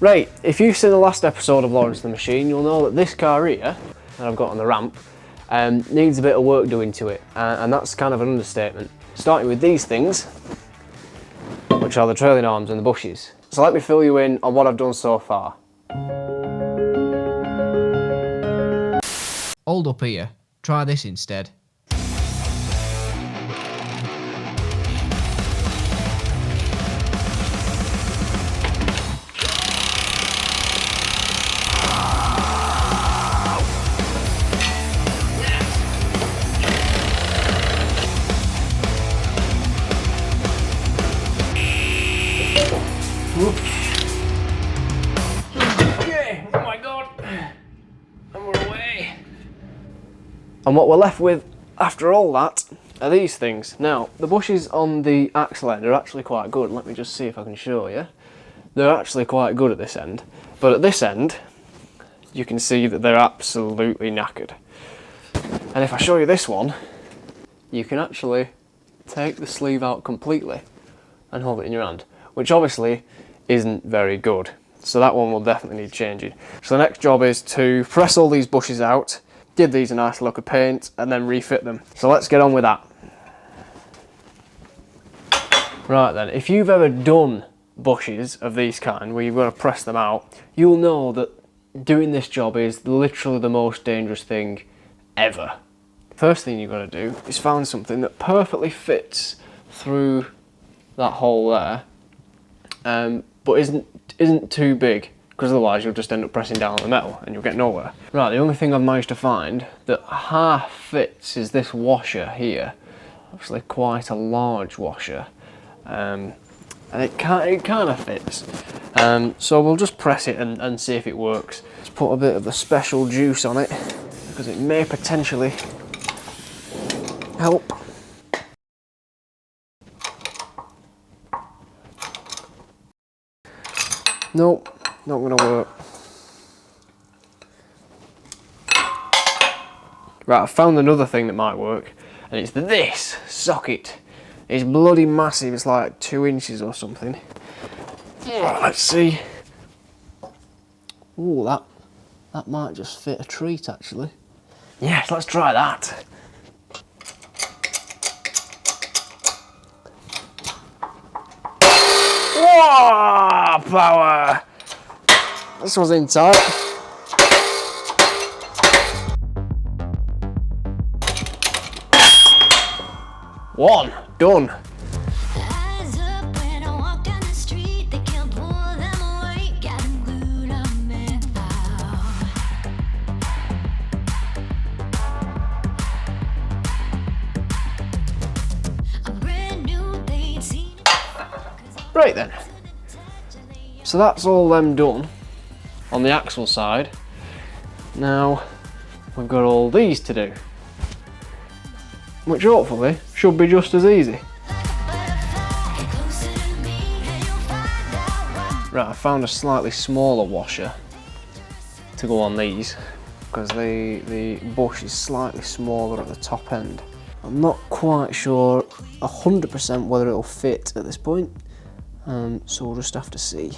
Right, if you've seen the last episode of Laurence the Machine, you'll know that this car here, that I've got on the ramp, needs a bit of work doing to it, and that's kind of an understatement. Starting with these things, which are the trailing arms and the bushes. So let me fill you in on what I've done so far. Hold up here, try this instead. Okay, oh my god, and we're away. And what we're left with after all that are these things. Now, the bushes on the axle end are actually quite good. Let me just see if I can show you. They're actually quite good at this end, but at this end, you can see that they're absolutely knackered. And if I show you this one, you can actually take the sleeve out completely and hold it in your hand, which obviously isn't very good. So that one will definitely need changing. So the next job is to press all these bushes out, give these a nice look of paint, and then refit them. So let's get on with that. Right then, if you've ever done bushes of these kind, where you've got to press them out, you'll know that doing this job is literally the most dangerous thing ever. First thing you've got to do is find something that perfectly fits through that hole there, but isn't too big, because otherwise you'll just end up pressing down on the metal and you'll get nowhere. Right, the only thing I've managed to find that half fits is this washer here. Actually quite a large washer, and it kind of fits. So we'll just press it and see if it works. Let's put a bit of the special juice on it, because it may potentially help. Nope, not gonna work. Right, I found another thing that might work, and it's this socket. It's bloody massive, it's like 2 inches or something. Let's see. Ooh, that might just fit a treat actually. Yes, let's try that. Whoa, power! This was in tight. One, done. Right then, so that's all them done on the axle side. Now we've got all these to do, which hopefully should be just as easy. Right, I found a slightly smaller washer to go on these, because the bush is slightly smaller at the top end. I'm not quite sure 100% whether it'll fit at this point. So we'll just have to see.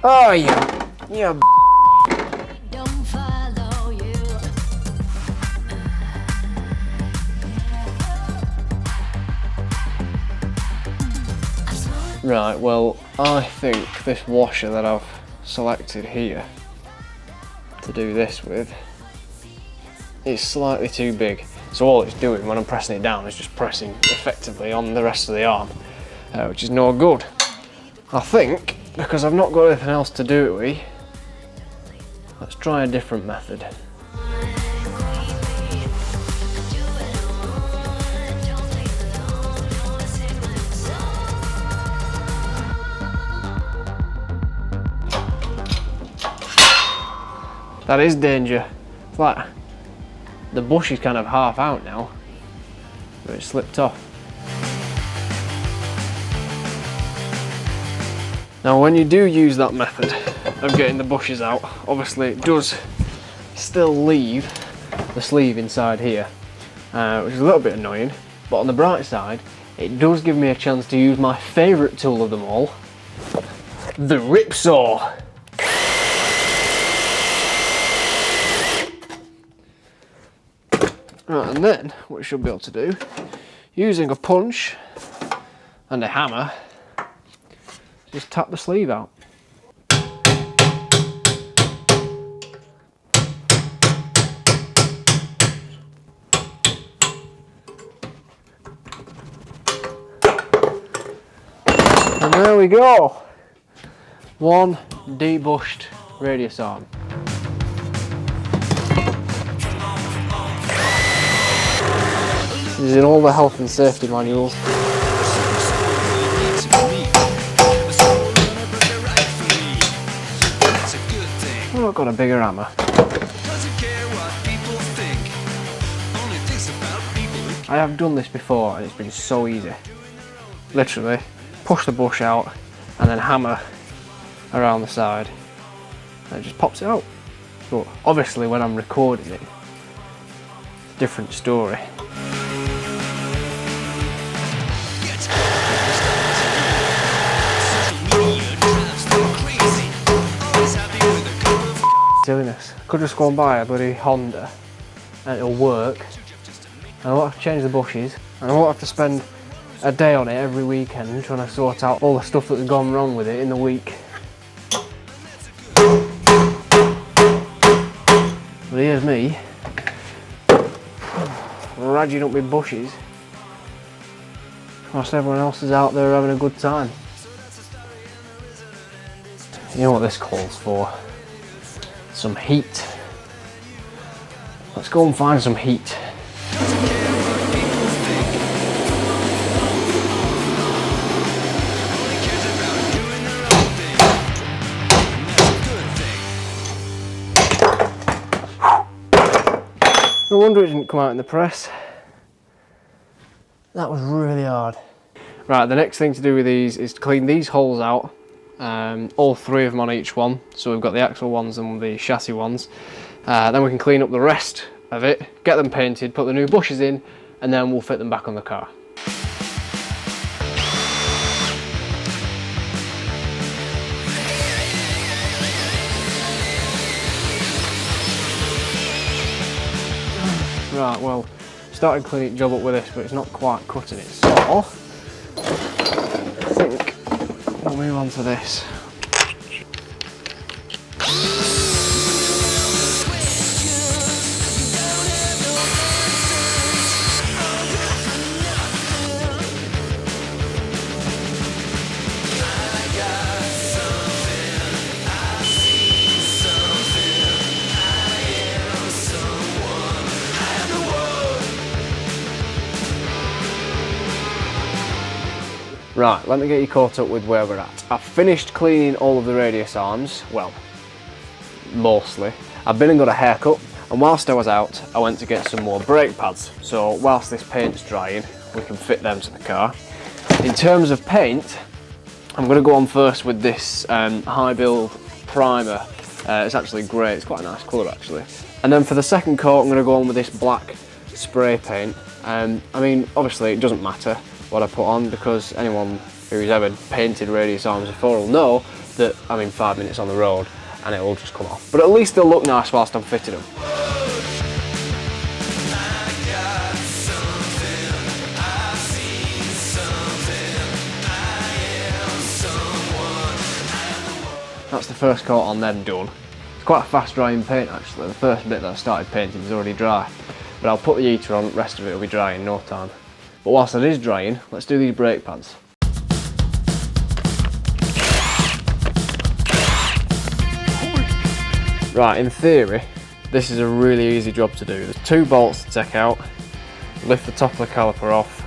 Oh yeah. Right, well, I think this washer that I've selected here to do this with is slightly too big. So all it's doing when I'm pressing it down is just pressing effectively on the rest of the arm, which is no good. I think, because I've not got anything else to do it with, let's try a different method. That is danger. It's like the bush is kind of half out now, but it slipped off. Now when you do use that method of getting the bushes out, obviously it does still leave the sleeve inside here, which is a little bit annoying, but on the bright side, it does give me a chance to use my favourite tool of them all, the rip saw. Right, and then what you should be able to do, using a punch and a hammer, just tap the sleeve out. And there we go, one debushed radius arm. This is in all the health and safety manuals. I've not got a bigger hammer. I have done this before and it's been so easy. Literally, push the bush out and then hammer around the side and it just pops it out. But obviously when I'm recording it, it's a different story. Silliness. Could just go and buy a bloody Honda and it'll work and I won't have to change the bushes and I won't have to spend a day on it every weekend trying to sort out all the stuff that's gone wrong with it in the week. But here's me ragging up my bushes whilst everyone else is out there having a good time. You know what this calls for? Some heat. Let's go and find some heat. No wonder it didn't come out in the press. That was really hard. Right, the next thing to do with these is to clean these holes out. All three of them on each one. So we've got the axle ones and the chassis ones. Then we can clean up the rest of it, get them painted, put the new bushes in, and then we'll fit them back on the car. Right, well, started cleaning the job up with this, but it's not quite cutting it, so I think we'll move on to this. Right, let me get you caught up with where we're at. I've finished cleaning all of the radius arms, well, mostly. I've been and got a haircut, and whilst I was out, I went to get some more brake pads. So whilst this paint's drying, we can fit them to the car. In terms of paint, I'm going to go on first with this high build primer. It's actually grey, it's quite a nice colour actually. And then for the second coat, I'm going to go on with this black spray paint. I mean, obviously it doesn't matter what I put on, because anyone who's ever painted radius arms before will know that I'm in 5 minutes on the road and it will just come off. But at least they'll look nice whilst I'm fitting them. That's the first coat on them done. It's quite a fast drying paint actually. The first bit that I started painting is already dry. But I'll put the heater on, the rest of it will be dry in no time. But whilst it is drying, let's do these brake pads. Right, in theory, this is a really easy job to do. There's 2 bolts to take out, lift the top of the caliper off,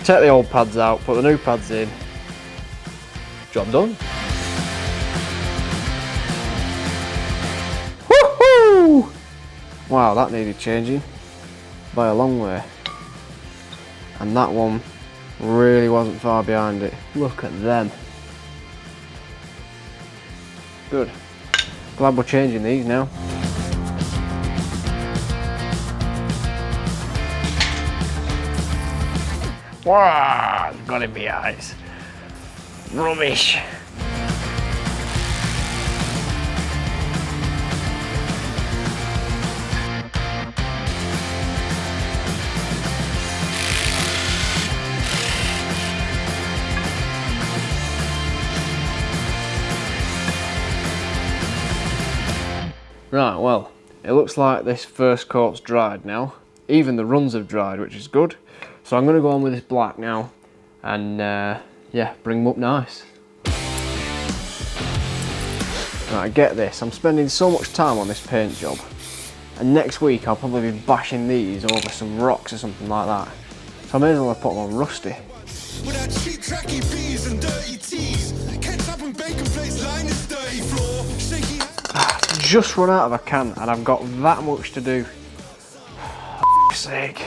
take the old pads out, put the new pads in, job done. Woohoo! Wow, that needed changing by a long way. And that one really wasn't far behind it. Look at them. Good. Glad we're changing these now. Wow, got in my eyes. Rubbish. Right, well, it looks like this first coat's dried now. Even the runs have dried, which is good. So I'm going to go on with this black now and yeah, bring them up nice. Right, get this, I'm spending so much time on this paint job, and next week I'll probably be bashing these over some rocks or something like that. So I may as well put them on rusty. Just run out of a can and I've got that much to do. For f***'s sake.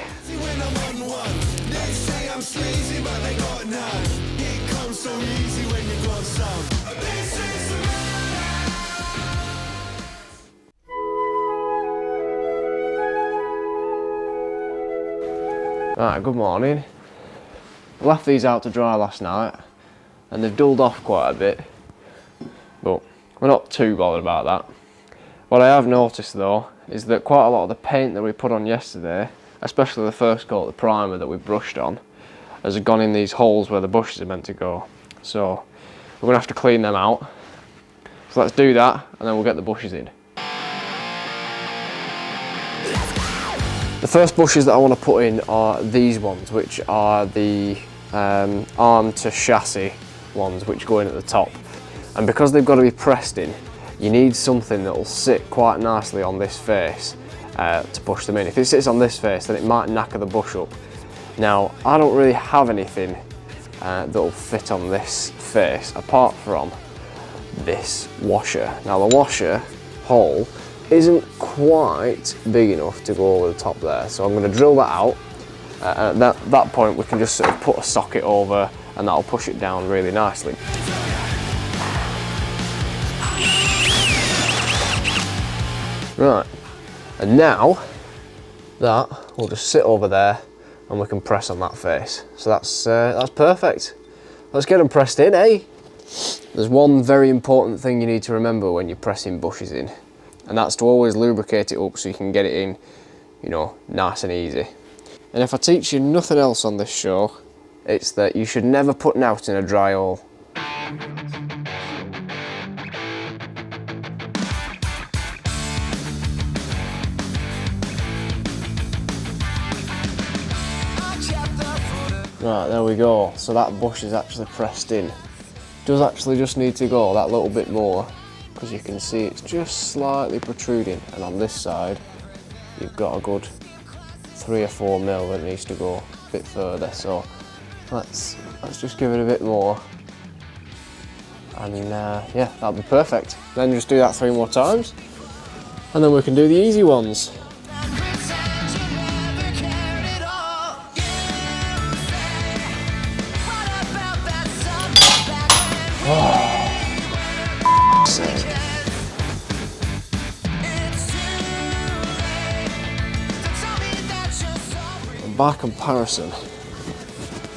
Right, good morning. I left these out to dry last night and they've dulled off quite a bit, but we're not too bothered about that. What I have noticed though is that quite a lot of the paint that we put on yesterday, especially the first coat, the primer that we brushed on, has gone in these holes where the bushes are meant to go. So we're going to have to clean them out. So let's do that and then we'll get the bushes in. The first bushes that I want to put in are these ones, which are the arm to chassis ones which go in at the top. And because they've got to be pressed in, you need something that will sit quite nicely on this face to push them in. If it sits on this face, then it might knacker the bush up. Now, I don't really have anything that will fit on this face apart from this washer. Now, the washer hole isn't quite big enough to go over the top there, so I'm going to drill that out. And at that point, we can just sort of put a socket over and that'll push it down really nicely. Right, and now that will just sit over there and we can press on that face. So that's perfect. Let's get them pressed in, eh? There's one very important thing you need to remember when you're pressing bushes in, and that's to always lubricate it up so you can get it in, you know, nice and easy. And if I teach you nothing else on this show, it's that you should never put knout in a dry hole. Right, there we go. So that bush is actually pressed in. Does actually just need to go that little bit more, because you can see it's just slightly protruding, and on this side you've got a good 3 or 4 mil that needs to go a bit further. So let's just give it a bit more, and yeah, that'll be perfect. Then just do that 3 more times and then we can do the easy ones. By comparison,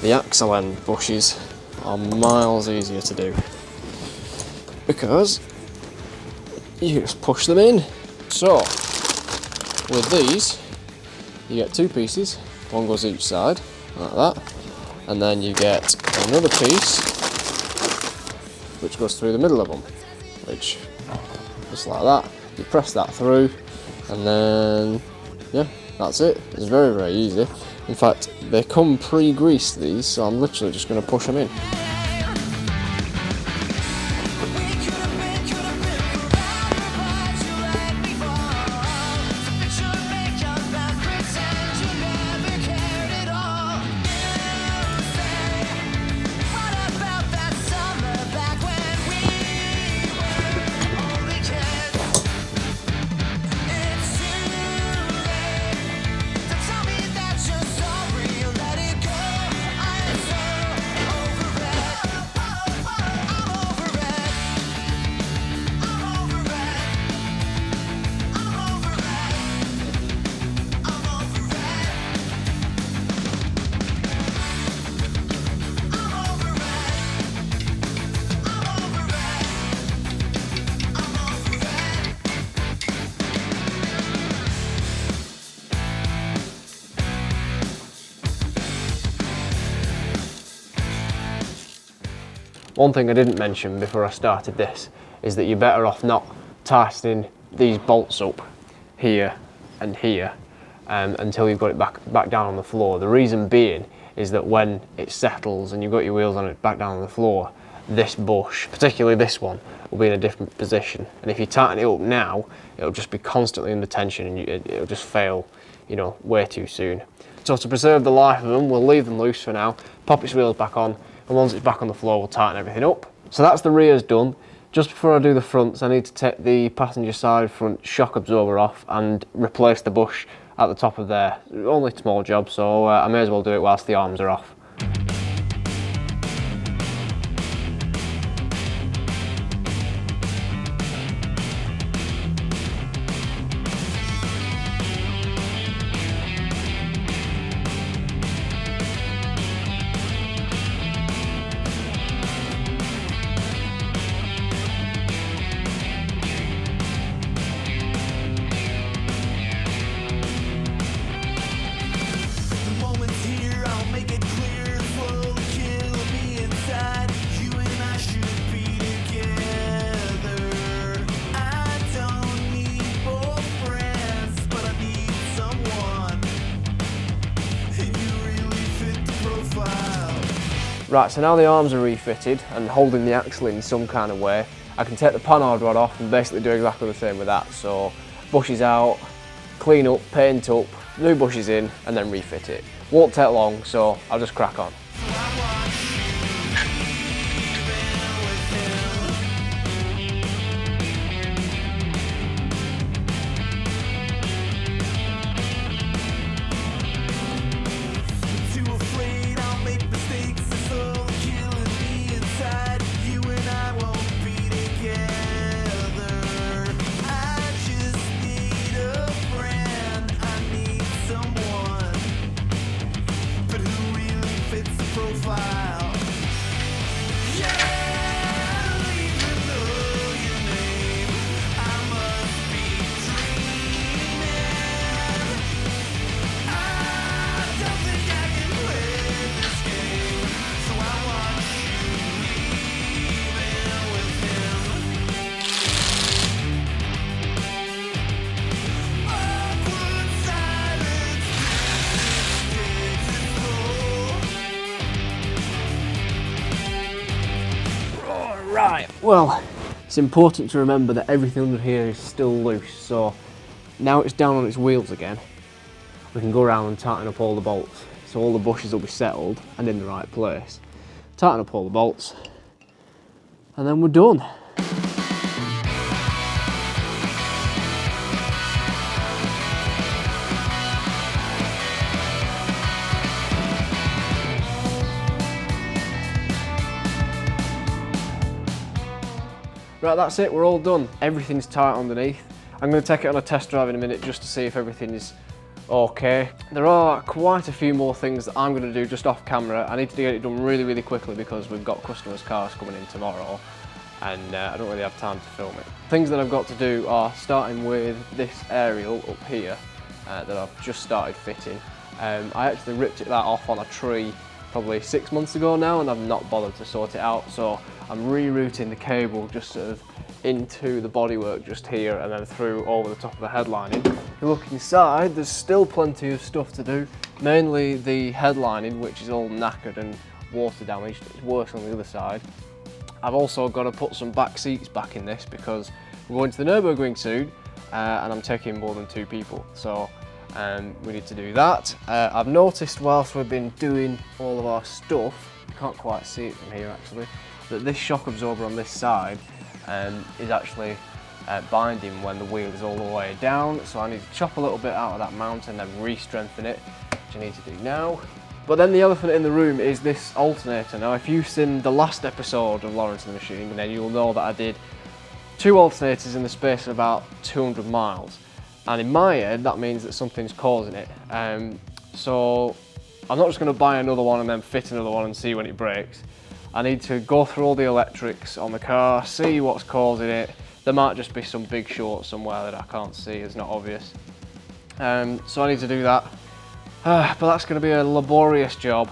the axle end bushes are miles easier to do because you just push them in. So with these you get 2 pieces, one goes each side like that, and then you get another piece which goes through the middle of them, which just like that. You press that through and then yeah, that's it. It's very, very easy. In fact, they come pre-greased, these, so I'm literally just going to push them in. One thing I didn't mention before I started this is that you're better off not tightening these bolts up here and here until you've got it back down on the floor. The reason being is that when it settles and you've got your wheels on it back down on the floor, this bush, particularly this one, will be in a different position. And if you tighten it up now, it'll just be constantly under tension and it'll just fail, you know, way too soon. So to preserve the life of them, we'll leave them loose for now, pop its wheels back on, and once it's back on the floor, we'll tighten everything up. So that's the rears done. Just before I do the fronts, I need to take the passenger side front shock absorber off and replace the bush at the top of there. Only a small job, so I may as well do it whilst the arms are off. Right, so now the arms are refitted and holding the axle in some kind of way, I can take the panhard rod off and basically do exactly the same with that. So bushes out, clean up, paint up, new bushes in and then refit it. Won't take long, so I'll just crack on. Right, well, it's important to remember that everything under here is still loose, so now it's down on its wheels again, we can go around and tighten up all the bolts, so all the bushes will be settled and in the right place. Tighten up all the bolts, and then we're done. Right, that's it, we're all done. Everything's tight underneath. I'm going to take it on a test drive in a minute just to see if everything is okay. There are quite a few more things that I'm going to do just off camera. I need to get it done really, really quickly because we've got customers' cars coming in tomorrow and I don't really have time to film it. Things that I've got to do are starting with this aerial up here that I've just started fitting. I actually ripped that off on a tree probably 6 months ago now and I've not bothered to sort it out, so I'm rerouting the cable just sort of into the bodywork just here and then through over the top of the headlining. If you look inside, there's still plenty of stuff to do, mainly the headlining, which is all knackered and water damaged. It's worse on the other side. I've also got to put some back seats back in this because we're going to the Nürburgring soon and I'm taking more than 2 people, so we need to do that. I've noticed whilst we've been doing all of our stuff, you can't quite see it from here actually, that this shock absorber on this side is actually binding when the wheel is all the way down, so I need to chop a little bit out of that mount and then re-strengthen it, which I need to do now. But then the elephant in the room is this alternator. Now if you've seen the last episode of Laurence and the Machine, then you'll know that I did 2 alternators in the space of about 200 miles. And in my head, that means that something's causing it. So I'm not just going to buy another one and then fit another one and see when it breaks. I need to go through all the electrics on the car, see what's causing it. There might just be some big short somewhere that I can't see, it's not obvious. So I need to do that. But that's going to be a laborious job.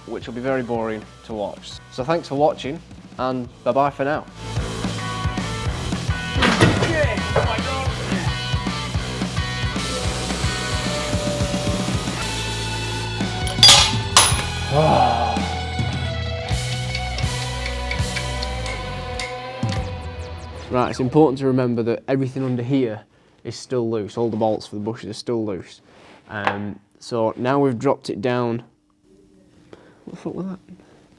which will be very boring to watch. So thanks for watching, and bye bye for now. Right, it's important to remember that everything under here is still loose. All the bolts for the bushes are still loose. So now we've dropped it down. What the fuck was that?